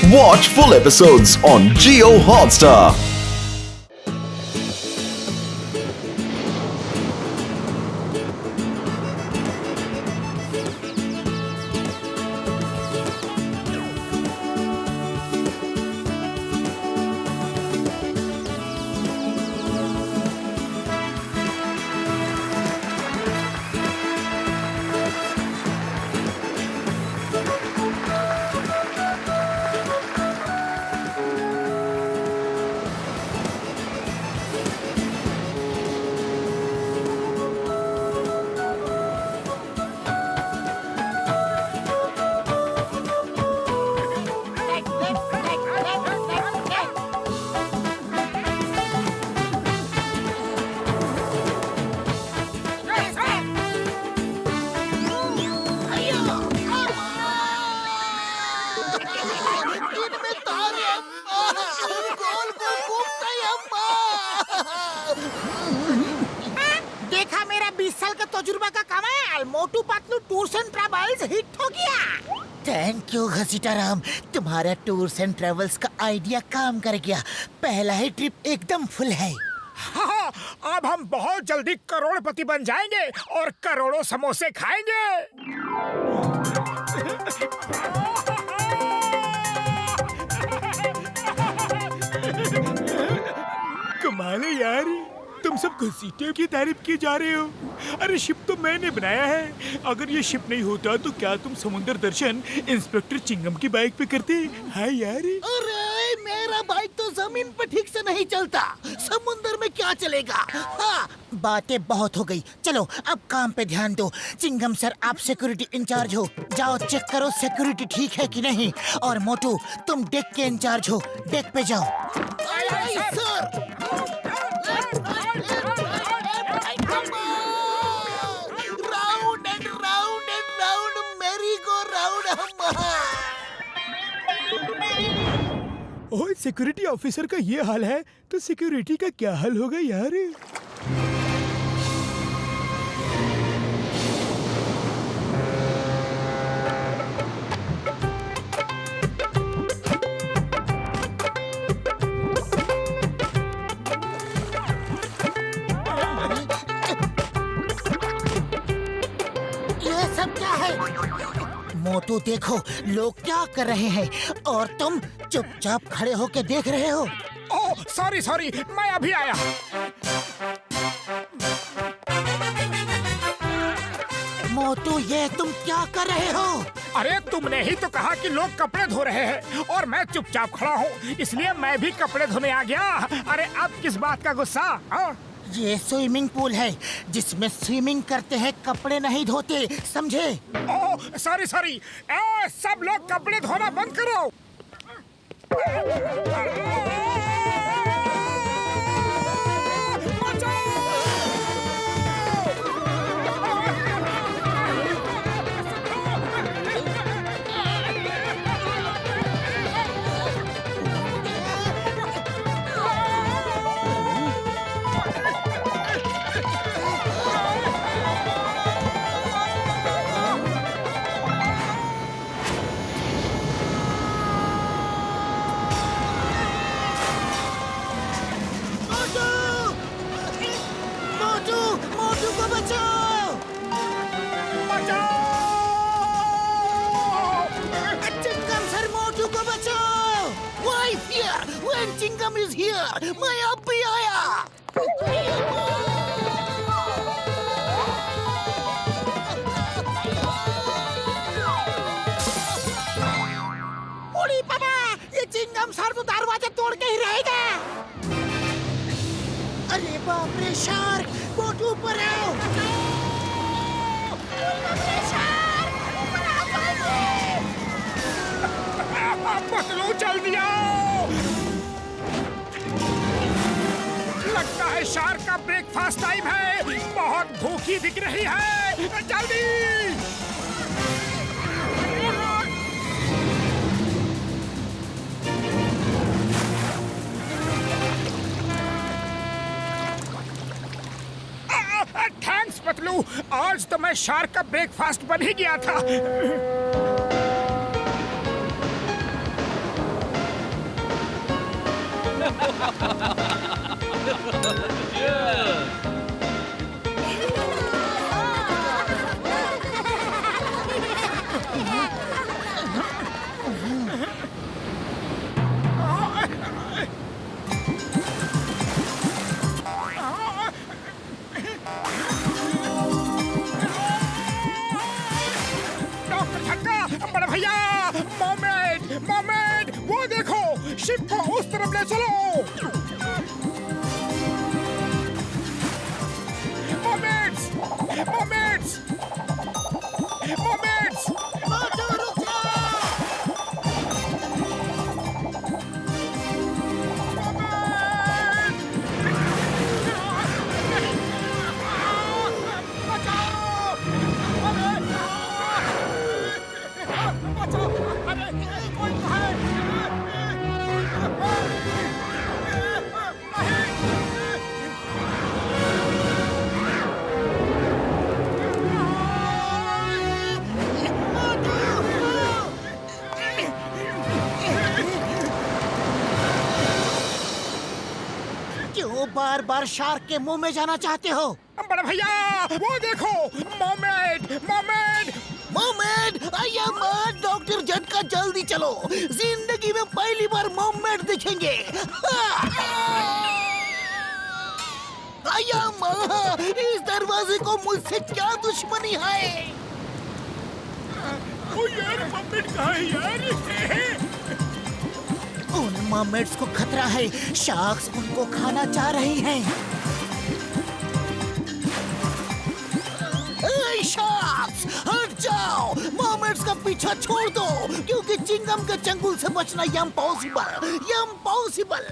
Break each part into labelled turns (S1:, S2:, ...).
S1: Watch full episodes on Jio Hotstar.
S2: देखा मेरा 20 साल का तजुर्बा का कमाल। Motu Patlu tours and travels hit हो गया।
S3: थैंक यू घसीटाराम, तुम्हारा टूर्स एंड ट्रेवल्स का आइडिया काम कर गया। पहला ही ट्रिप एकदम फुल है।
S2: हाँ, अब हम बहुत जल्दी करोड़पति बन जाएंगे और करोड़ों समोसे खाएंगे।
S4: कमाल है यार, तुम सब घसीटे की तारीफ की जा रहे हो। अरे शिप तो मैंने बनाया है। अगर ये शिप नहीं होता तो क्या तुम समुद्र दर्शन इंस्पेक्टर चिंगम की बाइक पे करते? हाँ यार।
S3: अरे मेरा बाइक तो जमीन पे ठीक से नहीं चलता, समुद्र में क्या चलेगा। हाँ, बातें बहुत हो गई, चलो अब काम पे ध्यान दो। चिंगम सर, आप सिक्योरिटी इंचार्ज हो, जाओ चेक करो सिक्योरिटी ठीक है कि नहीं। और मोटू, तुम डेक के इंचार्ज हो, डेक पे जाओ। Sir round and round and round मेरी को राउंड
S4: ओह, सिक्योरिटी ऑफिसर का ये हाल है तो सिक्योरिटी का क्या हाल होगा यार।
S3: ये सब क्या है? मोटू देखो लोग क्या कर रहे हैं और तुम चुपचाप खड़े होके देख रहे हो।
S2: ओह, सॉरी सॉरी, मैं अभी आया।
S3: मोटू, ये तुम क्या कर रहे हो?
S2: अरे तुमने ही तो कहा कि लोग कपड़े धो रहे हैं और मैं चुपचाप खड़ा हूँ, इसलिए मैं भी कपड़े धोने आ गया। अरे अब किस बात का गुस्सा? हाँ?
S3: ये स्विमिंग पूल है जिसमें स्विमिंग करते हैं, कपड़े नहीं धोते, समझे?
S2: ओह सॉरी सॉरी, सब लोग कपड़े धोना बंद करो।
S3: मोटू, मोटू को बचाओ! चिंगम सर, मोटू को बचाओ! Why fear when Chingam is here? मैं अब भी आया।
S2: उड़ी पापा, ये चिंगम सर तो दरवाजा तोड़ के ही रहेगा।
S3: अरे बाप रे, शार्क! मोटू ऊपर आओ!
S2: पतलू जल्दी आओ! लगता है शार्क का ब्रेकफास्ट टाइम है। बहुत भूखी दिख रही है, जल्दी! थैंक्स पतलू, आज तो मैं शार्क का ब्रेकफास्ट बन ही गया था। शिप को उस तरफ ले चलो। Moments, moments, moments.
S3: रुक जाओ। क्यों बार बार शार्क के मुंह में जाना चाहते हो?
S2: बड़े भैया वो देखो, मोमेंट, मोमेंट।
S3: मोमेंट, आया मत डॉक्टर झटका, जल्दी चलो। जिंदगी में पहली बार मोमेंट दिखेंगे। आया माँ, इस दरवाजे को मुझसे क्या दुश्मनी है?
S4: ओ यार, मोमेंट कहाँ है यार?
S3: उन मर्मेड्स को खतरा है, शार्क्स उनको खाना चाह रहे हैं। ए, शार्क्स हट जाओ, मर्मेड्स का पीछा छोड़ दो, क्योंकि चिंगम के चंगुल से बचना इम्पॉसिबल, इम्पॉसिबल।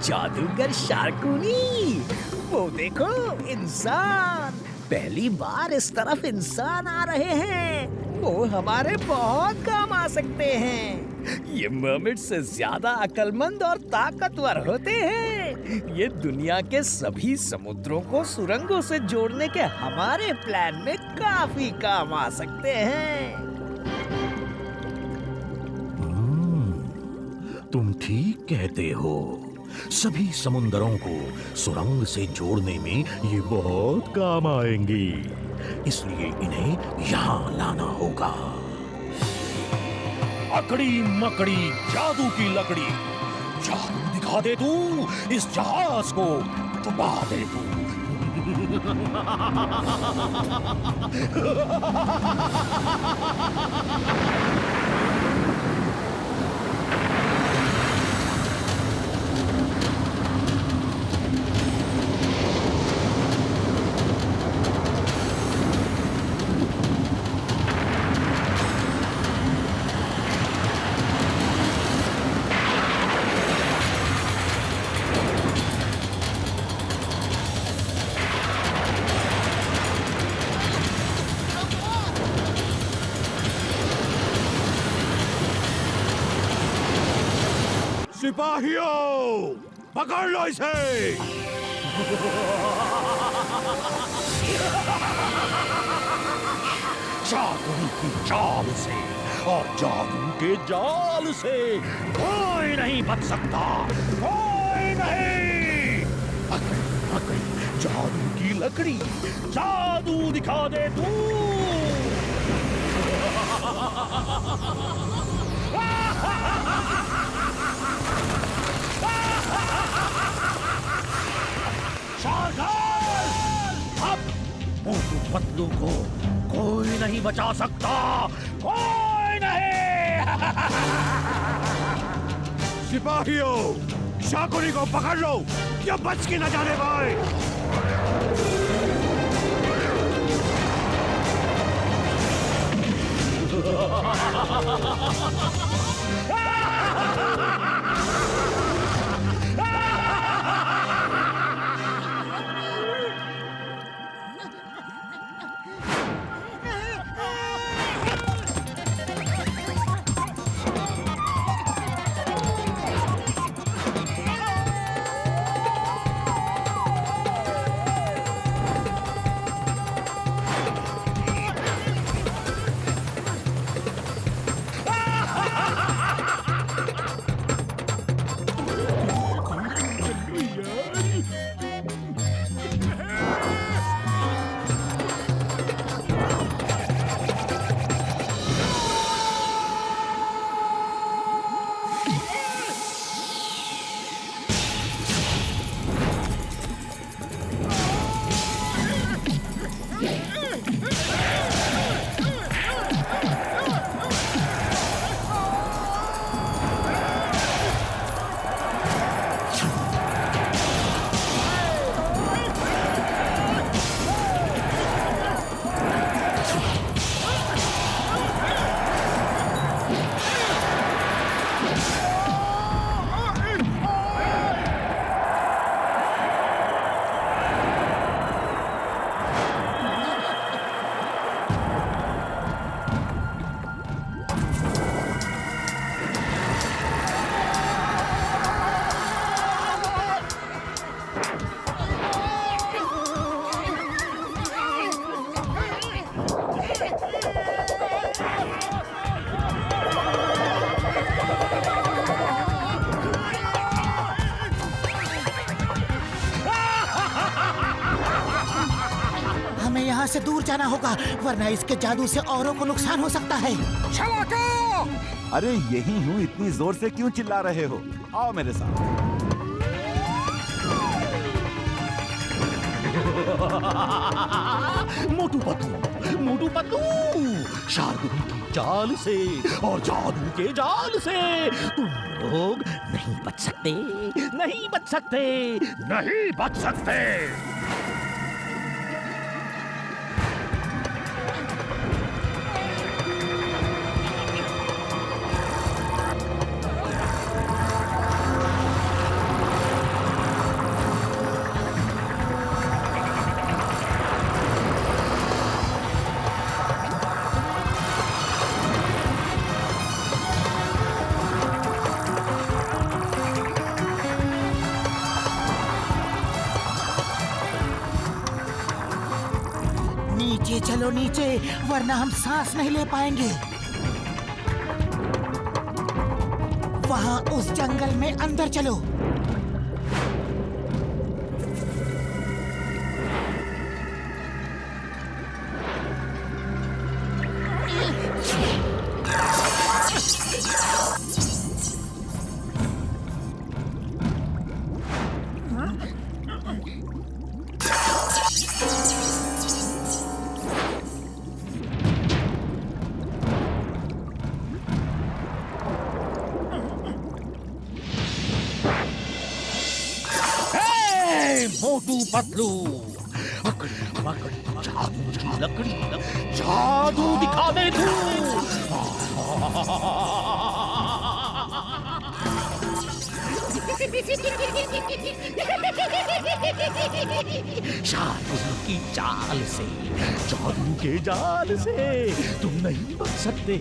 S5: जादूगर शार्कूनी, वो देखो इंसान, पहली बार इस तरफ इंसान आ रहे हैं। वो हमारे बहुत काम आ सकते हैं। ये मर्मेड से ज्यादा अक्लमंद और ताकतवर होते हैं। ये दुनिया के सभी समुद्रों को सुरंगों से जोड़ने के हमारे प्लान में काफी काम आ सकते हैं।
S6: तुम ठीक कहते हो, सभी समुंदरों को सुरंग से जोड़ने में ये बहुत काम आएंगी, इसलिए इन्हें यहाँ लाना होगा। अकड़ी मकड़ी जादू की लकड़ी, जादू दिखा दे तू, इस जहाज को डुबा दे तू। सिपाहियों, पकड़ लो इसे। जादू की चाल से और जादू के जाल से कोई नहीं बच सकता, कोई नहीं। अकड़, जादू की लकड़ी, जादू दिखा दे तू। शारदार, अब मोटू पतलू को कोई नहीं बचा सकता, कोई नहीं। सिपाहियों, शाकुनी को पकड़ लो, ये बच के न जाने पाए।
S3: यहाँ से दूर जाना होगा, वरना इसके जादू से औरों को नुकसान हो सकता है।
S1: अरे यही हूँ, इतनी जोर से क्यों चिल्ला रहे हो? आओ मेरे साथ।
S6: मोटू पतलू, शार्दुल की चाल से और जादू के जाल से तुम लोग नहीं बच सकते, नहीं बच सकते, नहीं बच सकते।
S3: नीचे चलो नीचे, वरना हम सांस नहीं ले पाएंगे। वहां उस जंगल में अंदर चलो।
S6: मोटू पतलू, जादू की लकड़ी, जादू दिखा दे तू। शार्दुल की चाल से, जादू के जाल से तुम नहीं बच सकते।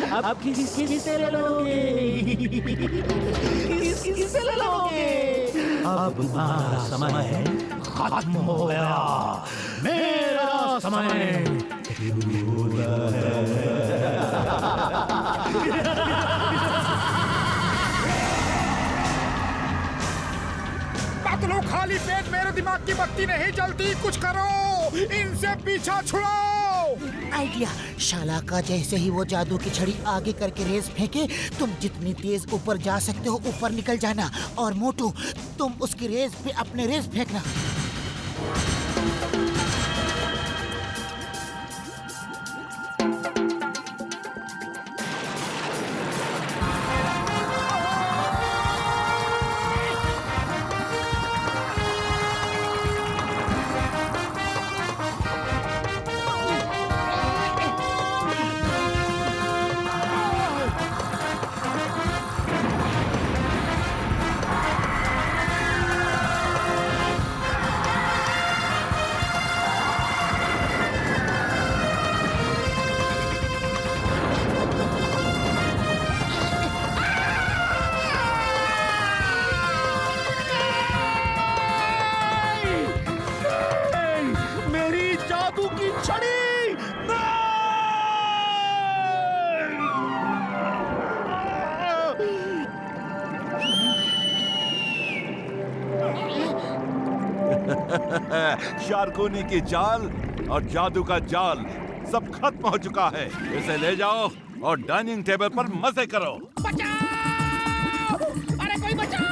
S6: अब किससे लोगे? किससे लोगे? अब तुम्हारा समय खत्म हो गया, मेरा समय
S2: पतलू खाली पेट मेरे दिमाग की बत्ती नहीं जलती, कुछ करो, इनसे पीछा छुड़ाओ।
S3: आइडिया। शाला का जैसे ही वो जादू की छड़ी आगे करके रेस फेंके, तुम जितनी तेज ऊपर जा सकते हो ऊपर निकल जाना, और मोटू तुम उसकी रेस पे अपने रेस फेंकना।
S6: मेरी जादू की छड़ी
S1: शार्कोनी की चाल और जादू का जाल सब खत्म हो चुका है। इसे ले जाओ और डाइनिंग टेबल पर मजे करो।
S2: अरे कोई बचाओ!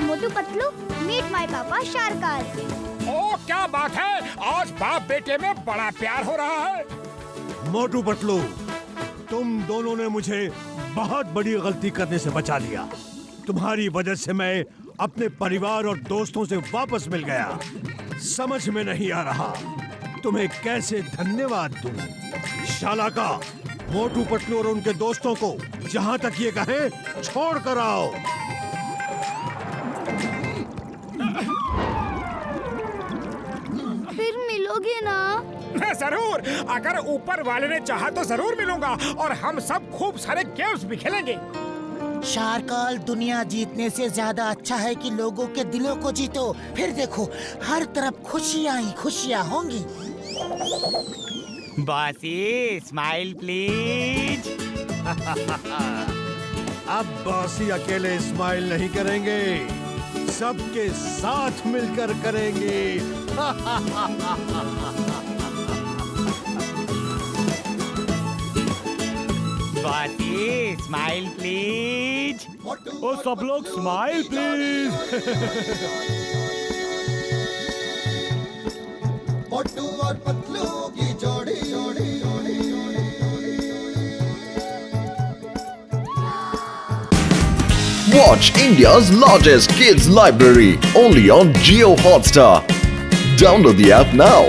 S7: मोटू पतलू, मीट माय पापा शारकाल।
S2: ओ क्या बात है, आज बाप बेटे में बड़ा प्यार हो रहा है।
S8: मोटू पतलू, तुम दोनों ने मुझे बहुत बड़ी गलती करने से बचा लिया। तुम्हारी वजह से मैं अपने परिवार और दोस्तों से वापस मिल गया। समझ में नहीं आ रहा तुम्हें कैसे धन्यवाद दूं। शाला का, मोटू पतलू और उनके दोस्तों को जहां तक ये कहें छोड़ कर आओ।
S7: फिर मिलोगे ना?
S2: जरूर, अगर ऊपर वाले ने चाहा तो जरूर मिलूंगा, और हम सब खूब सारे गेम्स भी खेलेंगे।
S3: शारकाल, दुनिया जीतने से ज्यादा अच्छा है कि लोगों के दिलों को जीतो। फिर देखो, हर तरफ खुशियां ही खुशियां होंगी।
S9: Bossy, smile please.
S8: अब बॉसी अकेले स्माइल नहीं करेंगे, सबके साथ मिलकर करेंगे।
S9: Bossy, smile please.
S6: ओ सब लोग स्माइल प्लीज।
S10: मोटू और पतलू की जोड़ी।
S11: Watch India's largest kids library only on Jio Hotstar. Download the app now.